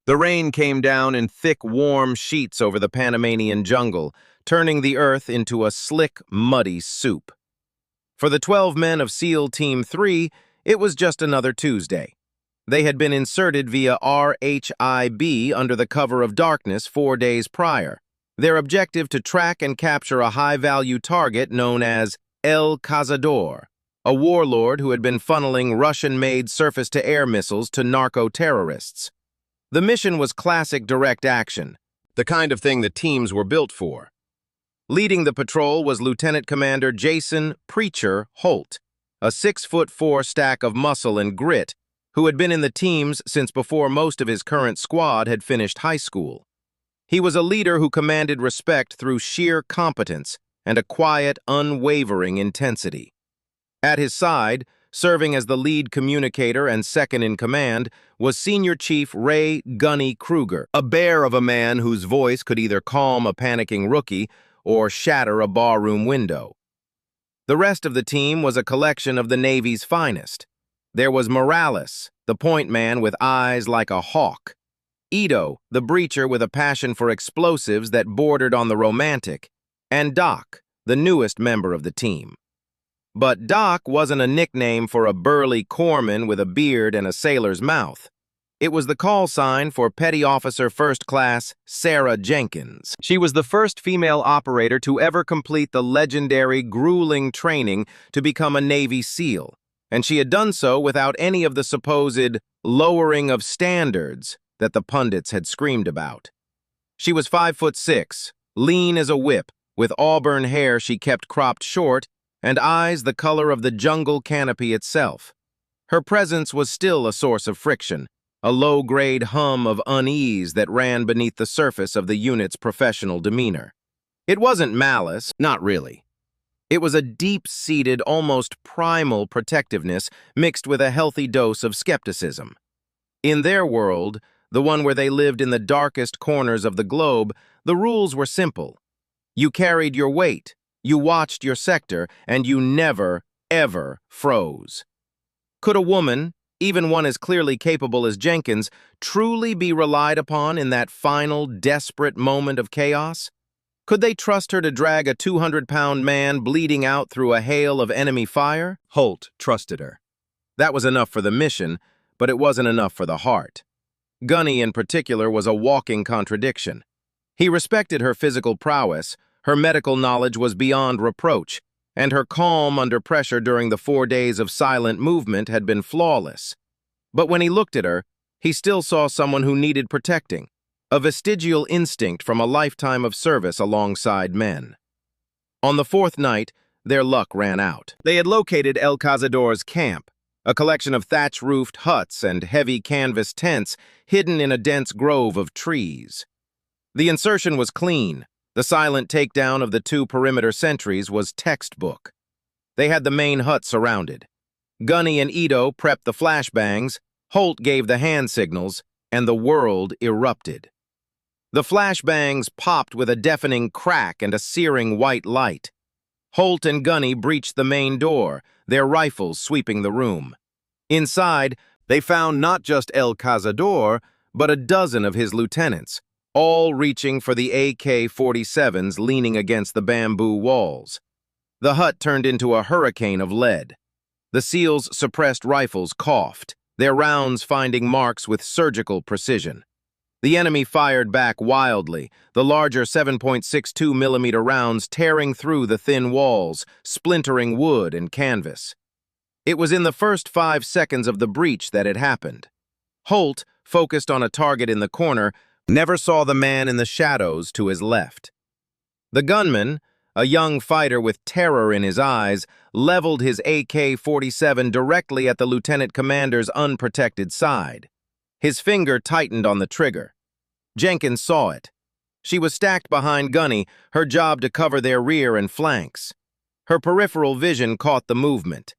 The rain came down in thick, warm sheets over the Panamanian jungle, turning the earth into a slick, muddy soup. For the 12 men of SEAL Team 3, it was just another Tuesday. They had been inserted via RHIB under the cover of darkness 4 days prior. Their objective to track and capture a high-value target known as El Cazador, a warlord who had been funneling Russian-made surface-to-air missiles to narco-terrorists. The mission was classic direct action, the kind of thing the teams were built for. Leading the patrol was Lieutenant Commander Jason "Preacher" Holt, a 6'4" stack of muscle and grit who had been in the teams since before most of his current squad had finished high school. He was a leader who commanded respect through sheer competence and a quiet, unwavering intensity. At his side, serving as the lead communicator and second in command, was Senior Chief Ray "Gunny" Kruger, a bear of a man whose voice could either calm a panicking rookie or shatter a barroom window. The rest of the team was a collection of the Navy's finest. There was Morales, the point man with eyes like a hawk; Ito, the breacher with a passion for explosives that bordered on the romantic; and Doc, the newest member of the team. But Doc wasn't a nickname for a burly corpsman with a beard and a sailor's mouth. It was the call sign for Petty Officer First Class Sarah Jenkins. She was the first female operator to ever complete the legendary, grueling training to become a Navy SEAL, and she had done so without any of the supposed lowering of standards that the pundits had screamed about. She was 5'6", lean as a whip, with auburn hair she kept cropped short, and eyes the color of the jungle canopy itself. Her presence was still a source of friction, a low-grade hum of unease that ran beneath the surface of the unit's professional demeanor. It wasn't malice, not really. It was a deep-seated, almost primal protectiveness mixed with a healthy dose of skepticism. In their world, the one where they lived in the darkest corners of the globe, the rules were simple. You carried your weight, you watched your sector, and you never, ever froze. Could a woman, even one as clearly capable as Jenkins, truly be relied upon in that final, desperate moment of chaos? Could they trust her to drag a 200-pound man bleeding out through a hail of enemy fire? Holt trusted her. That was enough for the mission, but it wasn't enough for the heart. Gunny, in particular, was a walking contradiction. He respected her physical prowess, her medical knowledge was beyond reproach, and her calm under pressure during the 4 days of silent movement had been flawless. But when he looked at her, he still saw someone who needed protecting, a vestigial instinct from a lifetime of service alongside men. On the 4th night, their luck ran out. They had located El Cazador's camp, a collection of thatch-roofed huts and heavy canvas tents hidden in a dense grove of trees. The insertion was clean. The silent takedown of the 2 perimeter sentries was textbook. They had the main hut surrounded. Gunny and Ito prepped the flashbangs, Holt gave the hand signals, and the world erupted. The flashbangs popped with a deafening crack and a searing white light. Holt and Gunny breached the main door, their rifles sweeping the room. Inside, they found not just El Cazador, but a dozen of his lieutenants, all reaching for the AK-47s leaning against the bamboo walls. The hut turned into a hurricane of lead. The SEALs' suppressed rifles coughed, their rounds finding marks with surgical precision. The enemy fired back wildly, the larger 7.62mm rounds tearing through the thin walls, splintering wood and canvas. It was in the first 5 seconds of the breach that it happened. Holt, focused on a target in the corner, never saw the man in the shadows to his left. The gunman, a young fighter with terror in his eyes, leveled his AK-47 directly at the lieutenant commander's unprotected side. His finger tightened on the trigger. Jenkins saw it. She was stacked behind Gunny, her job to cover their rear and flanks. Her peripheral vision caught the movement.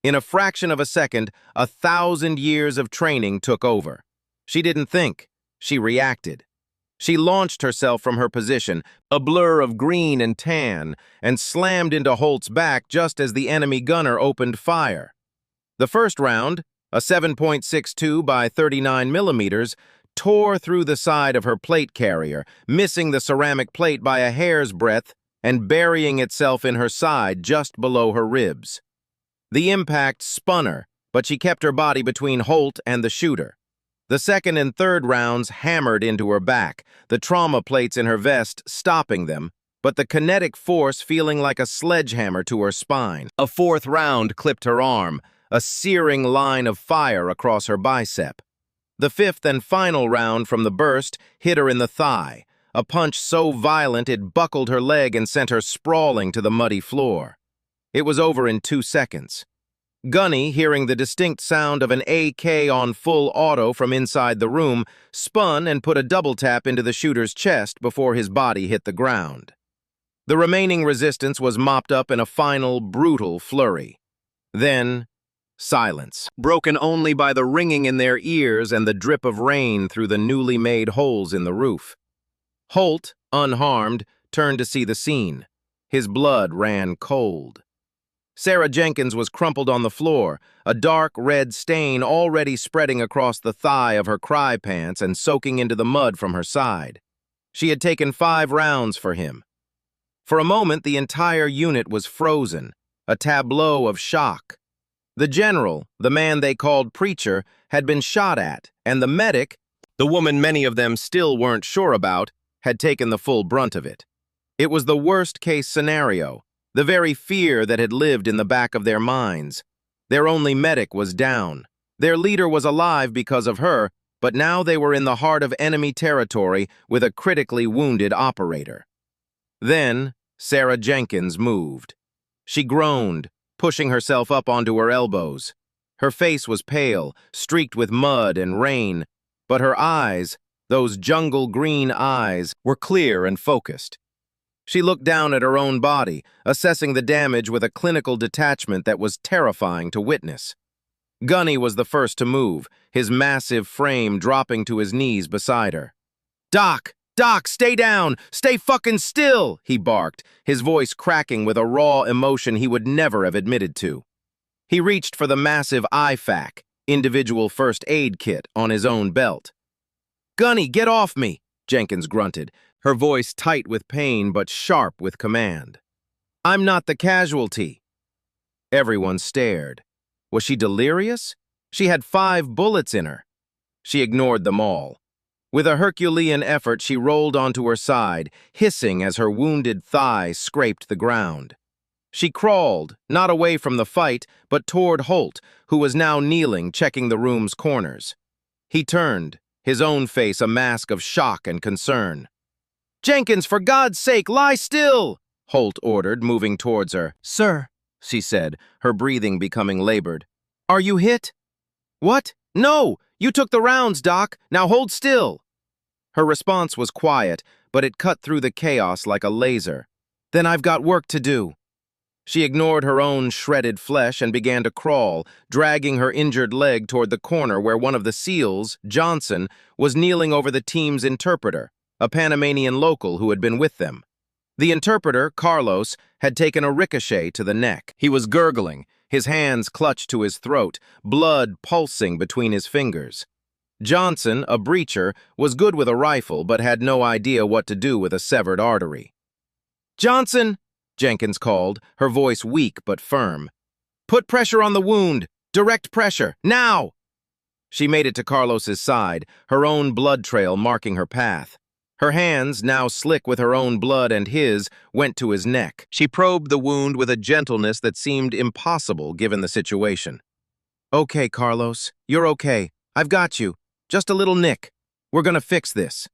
In a fraction of a second, 1,000 years of training took over. She didn't think. She reacted. She launched herself from her position, a blur of green and tan, and slammed into Holt's back just as the enemy gunner opened fire. The first round, a 7.62 by 39 millimeters, tore through the side of her plate carrier, missing the ceramic plate by a hair's breadth and burying itself in her side just below her ribs. The impact spun her, but she kept her body between Holt and the shooter. The second and third rounds hammered into her back, the trauma plates in her vest stopping them, but the kinetic force feeling like a sledgehammer to her spine. A fourth round clipped her arm, a searing line of fire across her bicep. The fifth and final round from the burst hit her in the thigh, a punch so violent it buckled her leg and sent her sprawling to the muddy floor. It was over in 2 seconds. Gunny, hearing the distinct sound of an AK on full auto from inside the room, spun and put a double tap into the shooter's chest before his body hit the ground. The remaining resistance was mopped up in a final, brutal flurry. Then, silence, broken only by the ringing in their ears and the drip of rain through the newly made holes in the roof. Holt, unharmed, turned to see the scene. His blood ran cold. Sarah Jenkins was crumpled on the floor, a dark red stain already spreading across the thigh of her cry pants and soaking into the mud from her side. She had taken 5 rounds for him. For a moment, the entire unit was frozen, a tableau of shock. The general, the man they called Preacher, had been shot at, and the medic, the woman many of them still weren't sure about, had taken the full brunt of it. It was the worst-case scenario, the very fear that had lived in the back of their minds. Their only medic was down. Their leader was alive because of her, but now they were in the heart of enemy territory with a critically wounded operator. Then, Sarah Jenkins moved. She groaned, pushing herself up onto her elbows. Her face was pale, streaked with mud and rain, but her eyes, those jungle green eyes, were clear and focused. She looked down at her own body, assessing the damage with a clinical detachment that was terrifying to witness. Gunny was the first to move, his massive frame dropping to his knees beside her. "Doc! Doc, stay down! Stay fucking still!" he barked, his voice cracking with a raw emotion he would never have admitted to. He reached for the massive IFAK, individual first aid kit, on his own belt. "Gunny, get off me!" Jenkins grunted, her voice tight with pain but sharp with command. "I'm not the casualty." Everyone stared. Was she delirious? She had 5 bullets in her. She ignored them all. With a Herculean effort, she rolled onto her side, hissing as her wounded thigh scraped the ground. She crawled, not away from the fight, but toward Holt, who was now kneeling, checking the room's corners. He turned, his own face a mask of shock and concern. "Jenkins, for God's sake, lie still!" Holt ordered, moving towards her. "Sir," she said, her breathing becoming labored. "Are you hit?" "What? No! You took the rounds, Doc. Now hold still." Her response was quiet, but it cut through the chaos like a laser. "Then I've got work to do." She ignored her own shredded flesh and began to crawl, dragging her injured leg toward the corner where one of the SEALs, Johnson, was kneeling over the team's interpreter, a Panamanian local who had been with them. The interpreter, Carlos, had taken a ricochet to the neck. He was gurgling, his hands clutched to his throat, blood pulsing between his fingers. Johnson, a breacher, was good with a rifle but had no idea what to do with a severed artery. "Johnson!" Jenkins called, her voice weak but firm. "Put pressure on the wound! Direct pressure! Now!" She made it to Carlos's side, her own blood trail marking her path. Her hands, now slick with her own blood and his, went to his neck. She probed the wound with a gentleness that seemed impossible given the situation. "Okay, Carlos. You're okay. I've got you. Just a little nick. We're gonna fix this."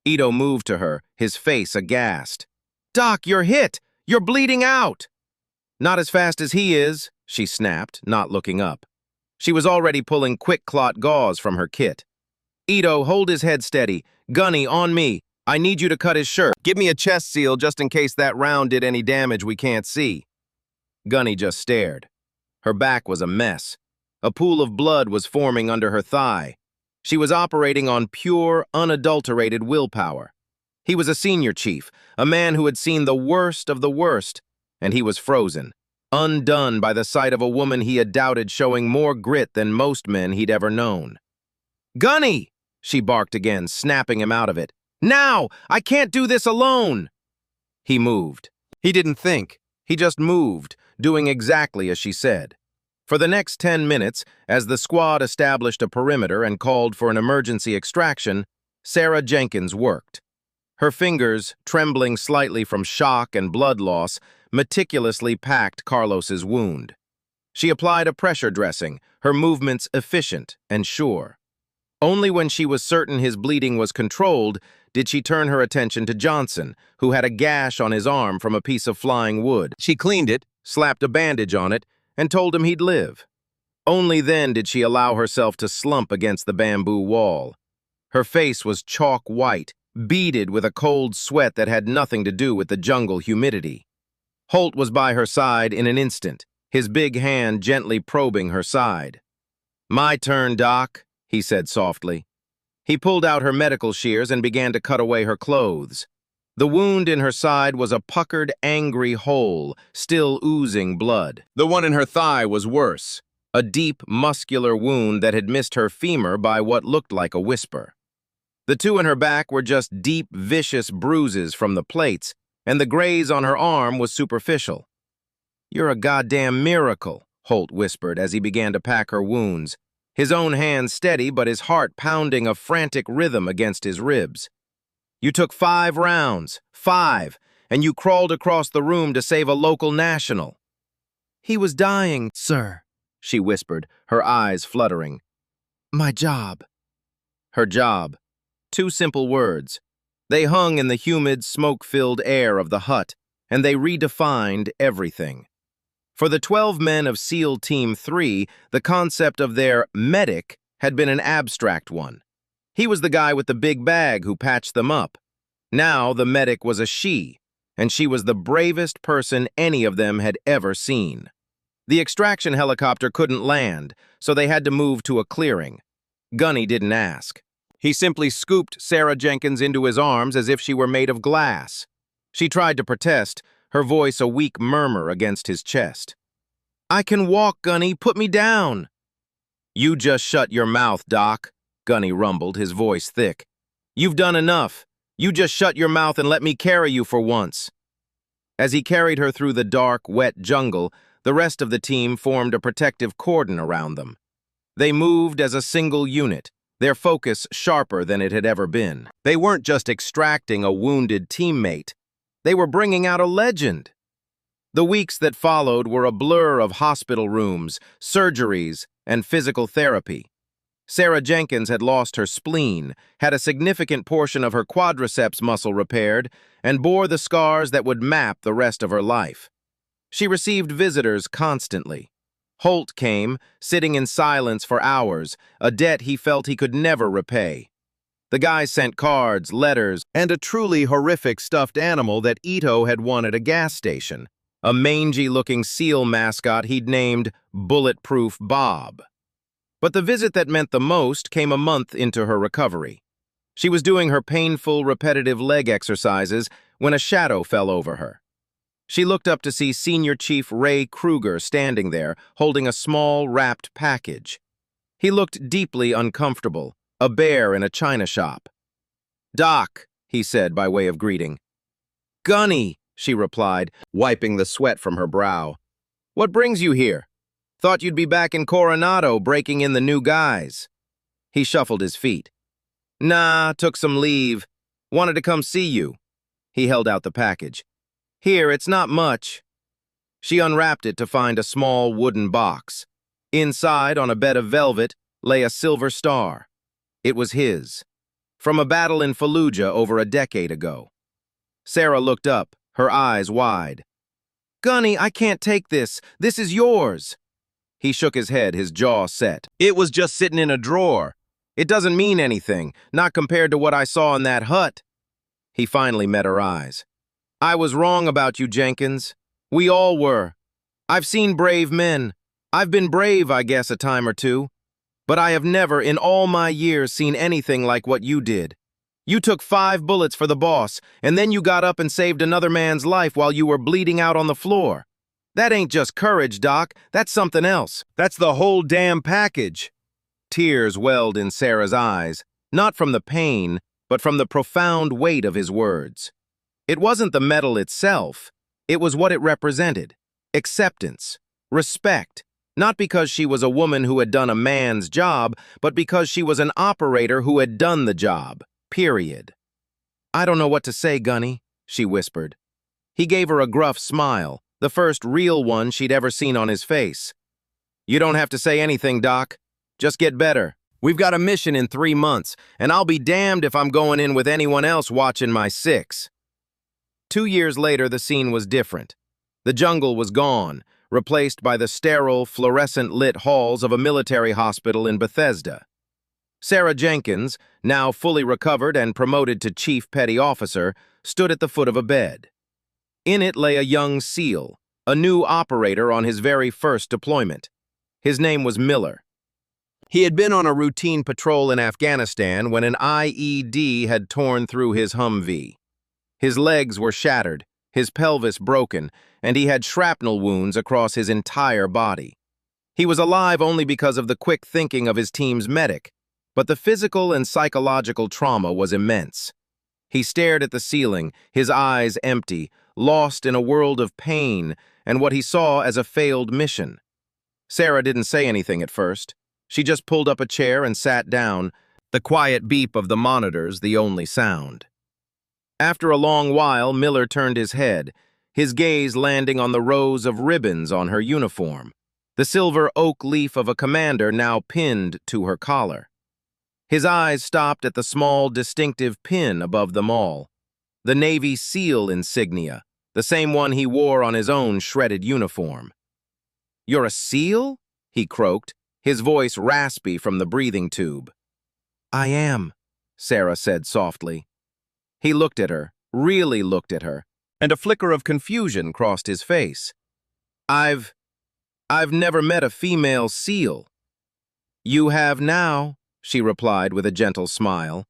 Ito moved to her, his face aghast. "Doc, you're hit! You're bleeding out!" "Not as fast as he is," she snapped, not looking up. She was already pulling quick-clot gauze from her kit. "Ito, hold his head steady. Gunny, on me. I need you to cut his shirt. Give me a chest seal just in case that round did any damage we can't see." Gunny just stared. Her back was a mess. A pool of blood was forming under her thigh. She was operating on pure, unadulterated willpower. He was a senior chief, a man who had seen the worst of the worst, and he was frozen, undone by the sight of a woman he had doubted showing more grit than most men he'd ever known. "Gunny!" she barked again, snapping him out of it. Now! I can't do this alone! He moved. He didn't think. He just moved, doing exactly as she said. For the next 10 minutes, as the squad established a perimeter and called for an emergency extraction, Sarah Jenkins worked. Her fingers, trembling slightly from shock and blood loss, meticulously packed Carlos's wound. She applied a pressure dressing, her movements efficient and sure. Only when she was certain his bleeding was controlled did she turn her attention to Johnson, who had a gash on his arm from a piece of flying wood. She cleaned it, slapped a bandage on it, and told him he'd live. Only then did she allow herself to slump against the bamboo wall. Her face was chalk white, beaded with a cold sweat that had nothing to do with the jungle humidity. Holt was by her side in an instant, his big hand gently probing her side. "My turn, Doc," he said softly. He pulled out her medical shears and began to cut away her clothes. The wound in her side was a puckered, angry hole, still oozing blood. The one in her thigh was worse, a deep, muscular wound that had missed her femur by what looked like a whisper. The two in her back were just deep, vicious bruises from the plates, and the graze on her arm was superficial. "You're a goddamn miracle," Holt whispered as he began to pack her wounds, his own hand steady but his heart pounding a frantic rhythm against his ribs. "You took 5 rounds, 5, and you crawled across the room to save a local national." "He was dying, sir," she whispered, her eyes fluttering. "My job." Her job. 2 simple words. They hung in the humid, smoke-filled air of the hut, and they redefined everything. For the 12 men of SEAL Team 3, the concept of their medic had been an abstract one. He was the guy with the big bag who patched them up. Now the medic was a she, and she was the bravest person any of them had ever seen. The extraction helicopter couldn't land, so they had to move to a clearing. Gunny didn't ask. He simply scooped Sarah Jenkins into his arms as if she were made of glass. She tried to protest, her voice a weak murmur against his chest. "I can walk, Gunny. Put me down." "You just shut your mouth, Doc," Gunny rumbled, his voice thick. "You've done enough. You just shut your mouth and let me carry you for once." As he carried her through the dark, wet jungle, the rest of the team formed a protective cordon around them. They moved as a single unit, their focus sharper than it had ever been. They weren't just extracting a wounded teammate. They were bringing out a legend. The weeks that followed were a blur of hospital rooms, surgeries, and physical therapy. Sarah Jenkins had lost her spleen, had a significant portion of her quadriceps muscle repaired, and bore the scars that would map the rest of her life. She received visitors constantly. Holt came, sitting in silence for hours, a debt he felt he could never repay. The guys sent cards, letters, and a truly horrific stuffed animal that Ito had won at a gas station, a mangy-looking SEAL mascot he'd named Bulletproof Bob. But the visit that meant the most came a month into her recovery. She was doing her painful, repetitive leg exercises when a shadow fell over her. She looked up to see Senior Chief Ray Kruger standing there, holding a small, wrapped package. He looked deeply uncomfortable, a bear in a china shop. "Doc," he said by way of greeting. "Gunny," she replied, wiping the sweat from her brow. "What brings you here? Thought you'd be back in Coronado breaking in the new guys." He shuffled his feet. "Nah, took some leave. Wanted to come see you." He held out the package. "Here, it's not much." She unwrapped it to find a small wooden box. Inside, on a bed of velvet, lay a silver star. It was his, from a battle in Fallujah over a decade ago. Sarah looked up, her eyes wide. "Gunny, I can't take this. This is yours." He shook his head, his jaw set. "It was just sitting in a drawer. It doesn't mean anything, not compared to what I saw in that hut." He finally met her eyes. "I was wrong about you, Jenkins. We all were. I've seen brave men. I've been brave, I guess, a time or two. But I have never, in all my years, seen anything like what you did. You took 5 bullets for the boss, and then you got up and saved another man's life while you were bleeding out on the floor. That ain't just courage, Doc. That's something else. That's the whole damn package." Tears welled in Sarah's eyes. not from the pain, but from the profound weight of his words. It wasn't the medal itself, it was what it represented. Acceptance, respect, not because she was a woman who had done a man's job, but because she was an operator who had done the job, period. "I don't know what to say, Gunny," she whispered. He gave her a gruff smile, the first real one she'd ever seen on his face. "You don't have to say anything, Doc. Just get better. We've got a mission in 3 months, and I'll be damned if I'm going in with anyone else watching my 6. 2 years later, the scene was different. The jungle was gone, replaced by the sterile, fluorescent-lit halls of a military hospital in Bethesda. Sarah Jenkins, now fully recovered and promoted to chief petty officer, stood at the foot of a bed. In it lay a young SEAL, a new operator on his very first deployment. His name was Miller. He had been on a routine patrol in Afghanistan when an IED had torn through his Humvee. His legs were shattered, his pelvis broken, and he had shrapnel wounds across his entire body. He was alive only because of the quick thinking of his team's medic, but the physical and psychological trauma was immense. He stared at the ceiling, his eyes empty, lost in a world of pain and what he saw as a failed mission. Sarah didn't say anything at first. She just pulled up a chair and sat down, the quiet beep of the monitors the only sound. After a long while, Miller turned his head, his gaze landing on the rows of ribbons on her uniform, the silver oak leaf of a commander now pinned to her collar. His eyes stopped at the small, distinctive pin above them all, the Navy SEAL insignia, the same one he wore on his own shredded uniform. "You're a SEAL?" he croaked, his voice raspy from the breathing tube. "I am," Sarah said softly. He looked at her, really looked at her, and a flicker of confusion crossed his face. I've never met a female SEAL." "You have now," she replied with a gentle smile.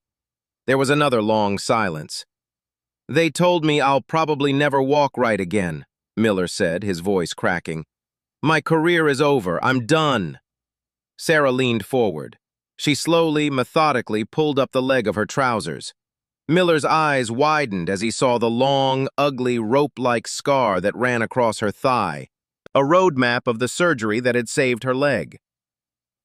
There was another long silence. "They told me I'll probably never walk right again," Miller said, his voice cracking. "My career is over. I'm done." Sarah leaned forward. She slowly, methodically pulled up the leg of her trousers. Miller's eyes widened as he saw the long, ugly, rope-like scar that ran across her thigh, a roadmap of the surgery that had saved her leg.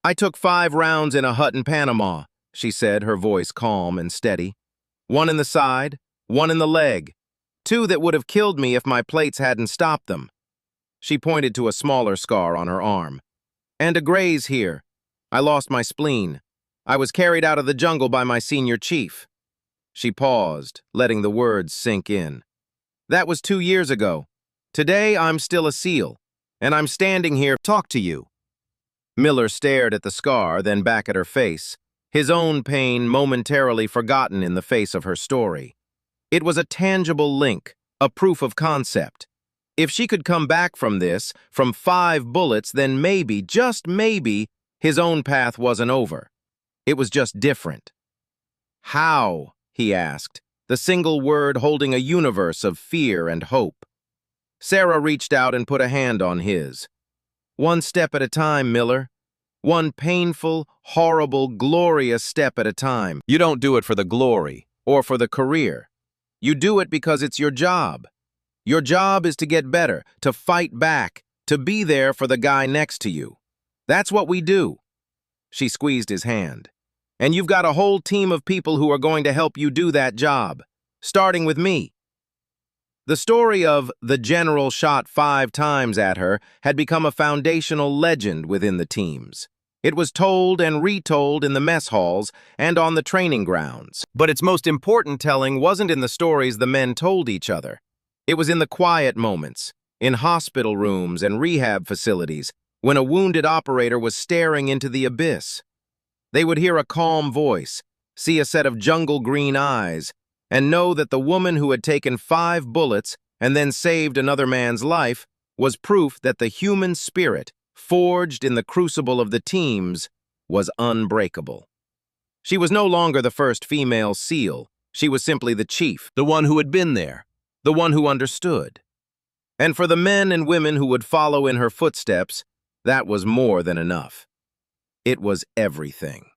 "I took 5 rounds in a hut in Panama," she said, her voice calm and steady. "1 in the side, 1 in the leg, 2 that would have killed me if my plates hadn't stopped them." She pointed to a smaller scar on her arm. "And a graze here. I lost my spleen. I was carried out of the jungle by my senior chief." She paused, letting the words sink in. "That was 2 years ago. Today, I'm still a SEAL, and I'm standing here to talk to you." Miller stared at the scar, then back at her face, his own pain momentarily forgotten in the face of her story. It was a tangible link, a proof of concept. If she could come back from this, from 5 bullets, then maybe, just maybe, his own path wasn't over. It was just different. "How?" he asked, the single word holding a universe of fear and hope. Sarah reached out and put a hand on his. "1 step at a time, Miller. 1 painful, horrible, glorious step at a time. You don't do it for the glory or for the career. You do it because it's your job. Your job is to get better, to fight back, to be there for the guy next to you. That's what we do." She squeezed his hand. "And you've got a whole team of people who are going to help you do that job, starting with me." The story of "the general shot 5 times at her" had become a foundational legend within the teams. It was told and retold in the mess halls and on the training grounds. But its most important telling wasn't in the stories the men told each other. It was in the quiet moments, in hospital rooms and rehab facilities, when a wounded operator was staring into the abyss. They would hear a calm voice, see a set of jungle-green eyes, and know that the woman who had taken 5 bullets and then saved another man's life was proof that the human spirit, forged in the crucible of the teams, was unbreakable. She was no longer the first female SEAL. She was simply the chief, the one who had been there, the one who understood. And for the men and women who would follow in her footsteps, that was more than enough. It was everything.